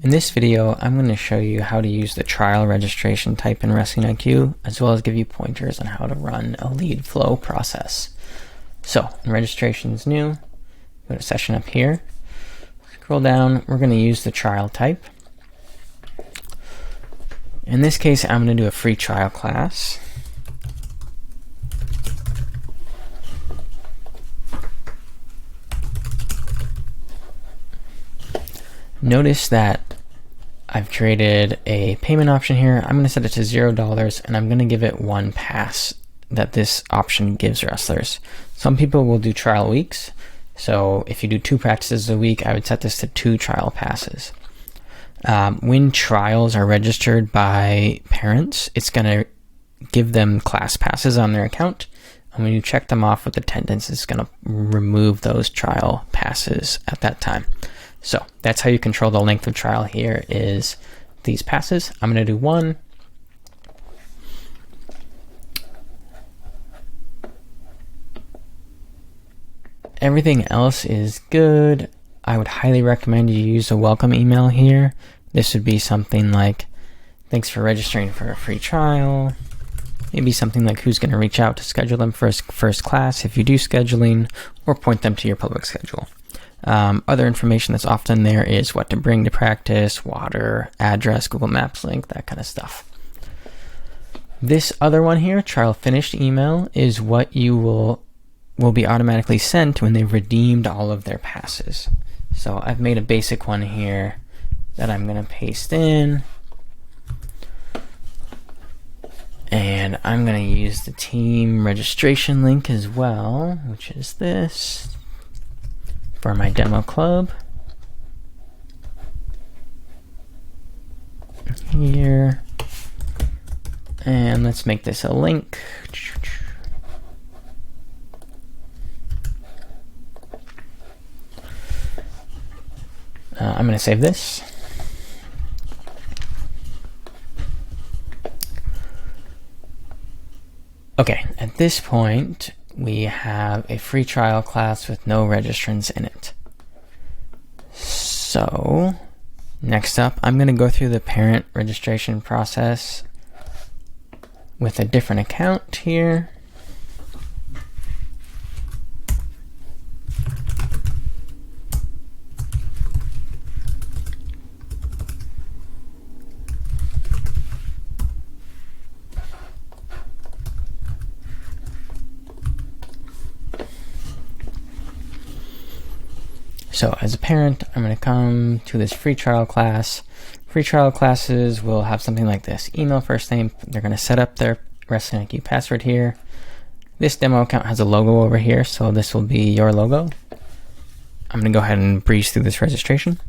In this video, I'm going to show you how to use the trial registration type in WrestlingIQ, as well as give you pointers on how to run a lead flow process. So, registration is new. Go to session up here. Scroll down. We're going to use the trial type. In this case, I'm going to do a free trial class. Notice that I've created a payment option here. I'm going to set it to $0 and I'm going to give it one pass that this option gives wrestlers. Some people will do trial weeks. So if you do 2 practices a week, I would set this to 2 trial passes. When trials are registered by parents, it's going to give them class passes on their account. And when you check them off with attendance, it's going to remove those trial passes at that time. So that's how you control the length of trial here is these passes. I'm going to do 1. Everything else is good. I would highly recommend you use a welcome email here. This would be something like, thanks for registering for a free trial. Maybe something like who's going to reach out to schedule them for first class if you do scheduling, or point them to your public schedule. Other information that's often there is what to bring to practice, water, address, Google Maps link, that kind of stuff. This other one here, trial finished email, is what you will be automatically sent when they've redeemed all of their passes. So I've made a basic one here that I'm going to paste in. And I'm going to use the team registration link as well, which is this. For my demo club here, and let's make this a link. I'm going to save this. Okay, at this point we have a free trial class with no registrants in it. So next up, I'm going to go through the parent registration process with a different account here. So as a parent, I'm going to come to this free trial class. Free trial classes will have something like this. Email, first name. They're going to set up their WrestlingIQ password here. This demo account has a logo over here, so this will be your logo. I'm going to go ahead and breeze through this registration.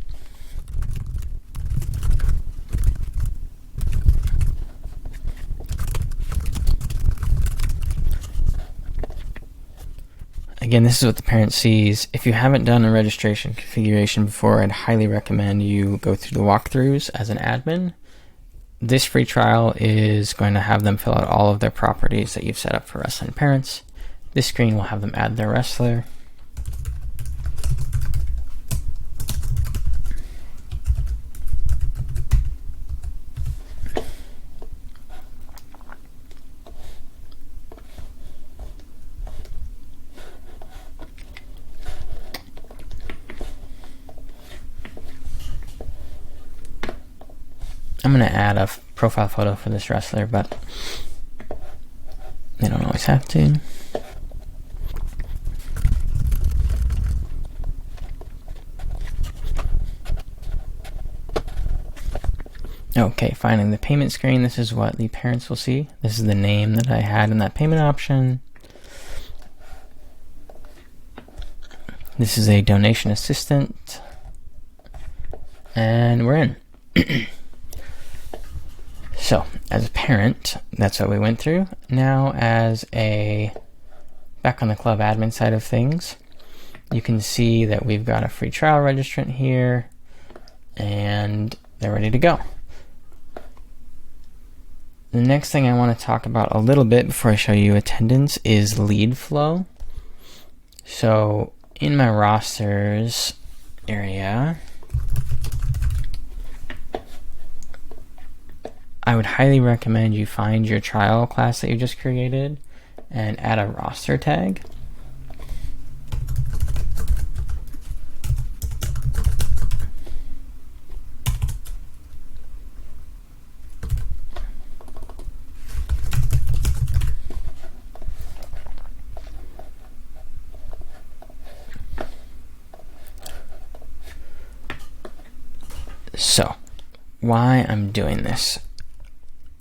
Again, this is what the parent sees. If you haven't done a registration configuration before, I'd highly recommend you go through the walkthroughs as an admin. This free trial is going to have them fill out all of their properties that you've set up for wrestling parents. This screen will have them add their wrestler. I'm going to add a profile photo for this wrestler, but they don't always have to. Okay, finding the payment screen, this is what the parents will see. This is the name that I had in that payment option. This is a donation assistant. And we're in. So, as a parent, that's what we went through. Now, back on the club admin side of things, you can see that we've got a free trial registrant here, and they're ready to go. The next thing I want to talk about a little bit before I show you attendance is lead flow. So in my rosters area, I would highly recommend you find your trial class that you just created and add a roster tag. So, why I'm doing this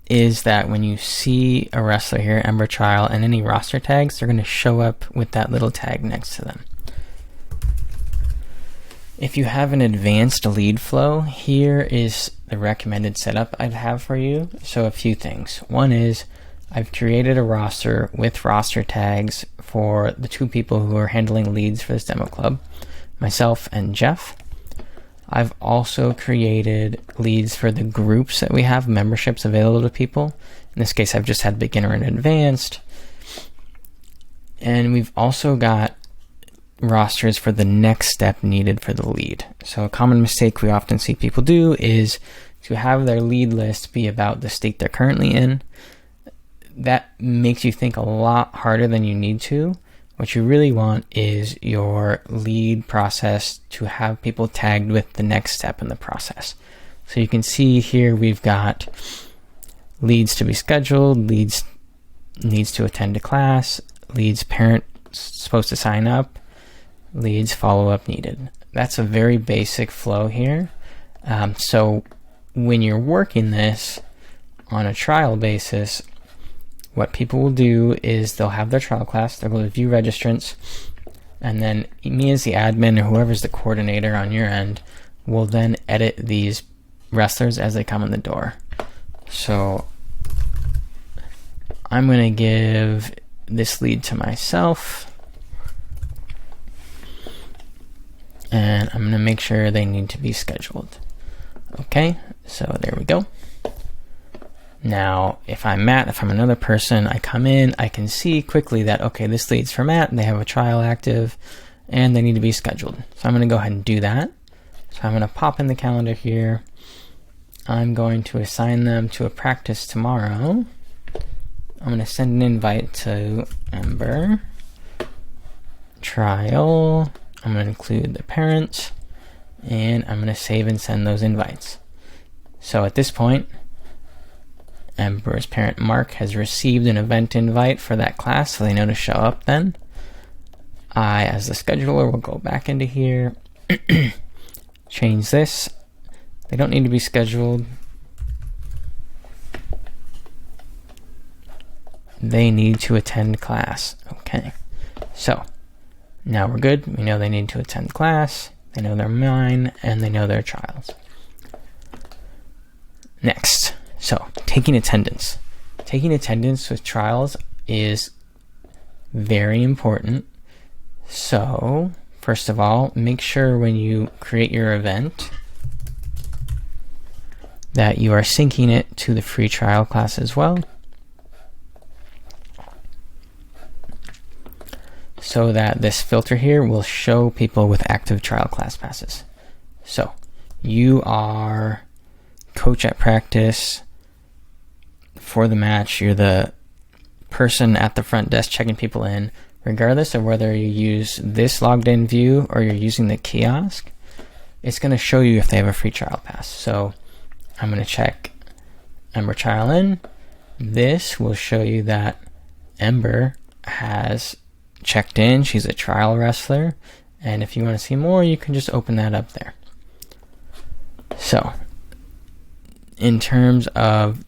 is that when you see a wrestler here, Ember Trial, and any roster tags, they're going to show up with that little tag next to them. If you have an advanced lead flow, here is the recommended setup I'd have for you. So a few things. One is I've created a roster with roster tags for the two people who are handling leads for this demo club, myself and Jeff. I've also created leads for the groups that we have, memberships available to people. In this case, I've just had beginner and advanced. And we've also got rosters for the next step needed for the lead. So a common mistake we often see people do is to have their lead list be about the state they're currently in. That makes you think a lot harder than you need to. What you really want is your lead process to have people tagged with the next step in the process. So you can see here we've got leads to be scheduled, leads needs to attend a class, leads parent supposed to sign up, leads follow-up needed. That's a very basic flow here. So when you're working this on a trial basis, what people will do is they'll have their trial class, they'll go to view registrants, and then me as the admin or whoever's the coordinator on your end will then edit these wrestlers as they come in the door. So I'm going to give this lead to myself, and I'm going to make sure they need to be scheduled. Okay, so there we go. Now, if I'm Matt, if I'm another person, I come in, I can see quickly that, okay, this lead's for Matt, they have a trial active, and they need to be scheduled. So I'm going to go ahead and do that. So I'm going to pop in the calendar here. I'm going to assign them to a practice tomorrow. I'm going to send an invite to Ember Trial. I'm going to include the parent, and I'm going to save and send those invites. So at this point, Ember's parent Mark has received an event invite for that class, so they know to show up then. I, as the scheduler, will go back into here, change this. They don't need to be scheduled. They need to attend class. Okay, so now we're good. We know they need to attend class, they know they're mine, and they know their trials. Next. So, taking attendance. Taking attendance with trials is very important. So, first of all, make sure when you create your event that you are syncing it to the free trial class as well, so that this filter here will show people with active trial class passes. So, you are coach at practice. For the match, you're the person at the front desk checking people in. Regardless of whether you use this logged in view or you're using the kiosk, it's going to show you if they have a free trial pass. So I'm going to check Ember Trial in. This will show you that Ember has checked in. She's a trial wrestler. And if you want to see more, you can just open that up there. So in terms of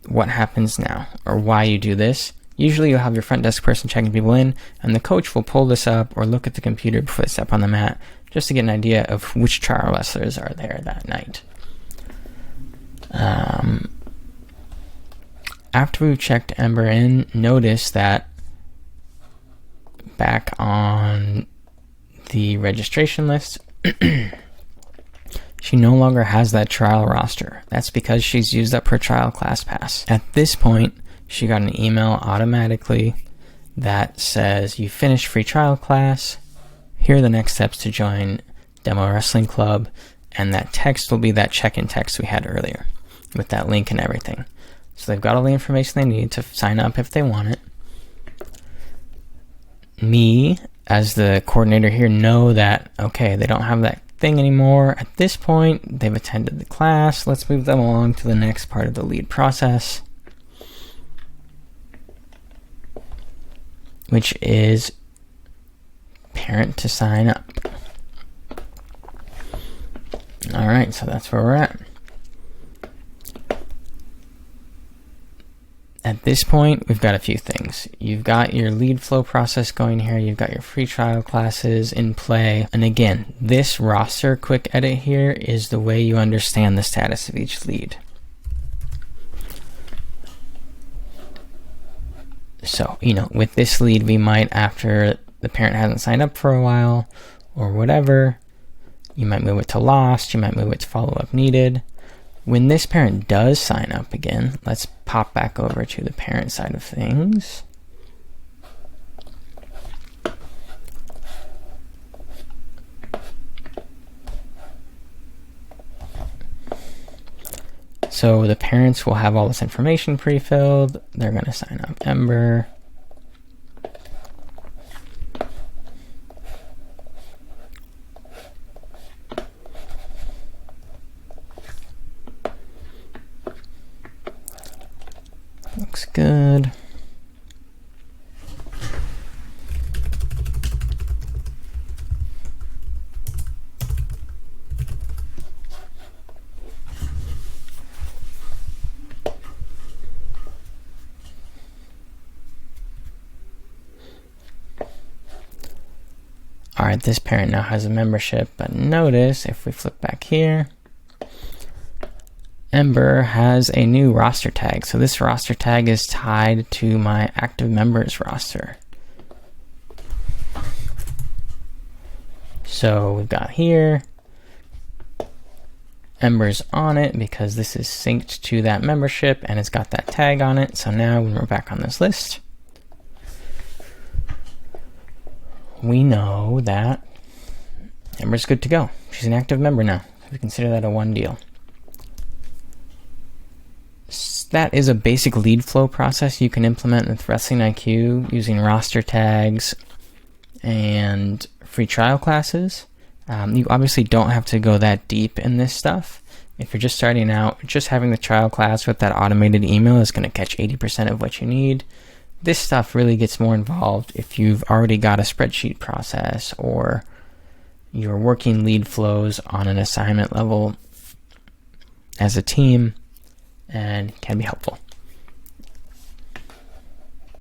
what happens now, or why you do this, usually you'll have your front desk person checking people in, and the coach will pull this up or look at the computer before they step on the mat, just to get an idea of which trial wrestlers are there that night. After we've checked Ember in, notice that back on the registration list, she no longer has that trial roster. That's because she's used up her trial class pass. At this point, she got an email automatically that says, you finished free trial class, here are the next steps to join Demo Wrestling Club, and that text will be that check-in text we had earlier. with that link and everything. So they've got all the information they need to sign up if they want it. Me, as the coordinator here, know that, okay, they don't have that thing anymore. At this point, they've attended the class. Let's move them along to the next part of the lead process, which is parent to sign up. All right, so that's where we're at. At this point, we've got a few things. You've got your lead flow process going here. You've got your free trial classes in play. And again, this roster quick edit here is the way you understand the status of each lead. So, with this lead, we might, after the parent hasn't signed up for a while or whatever, you might move it to lost. You might move it to follow-up needed. When this parent does sign up again, let's pop back over to the parent side of things. So the parents will have all this information pre-filled. They're going to sign up Ember. Looks good. All right, this parent now has a membership, but notice if we flip back here, Ember has a new roster tag. So this roster tag is tied to my active members roster. So we've got here, Ember's on it because this is synced to that membership and it's got that tag on it. So now when we're back on this list, we know that Ember's good to go. She's an active member now. We consider that a one deal. That is a basic lead flow process you can implement with WrestlingIQ using roster tags and free trial classes. You obviously don't have to go that deep in this stuff. If you're just starting out, just having the trial class with that automated email is going to catch 80% of what you need. This stuff really gets more involved if you've already got a spreadsheet process or you're working lead flows on an assignment level as a team, and can be helpful.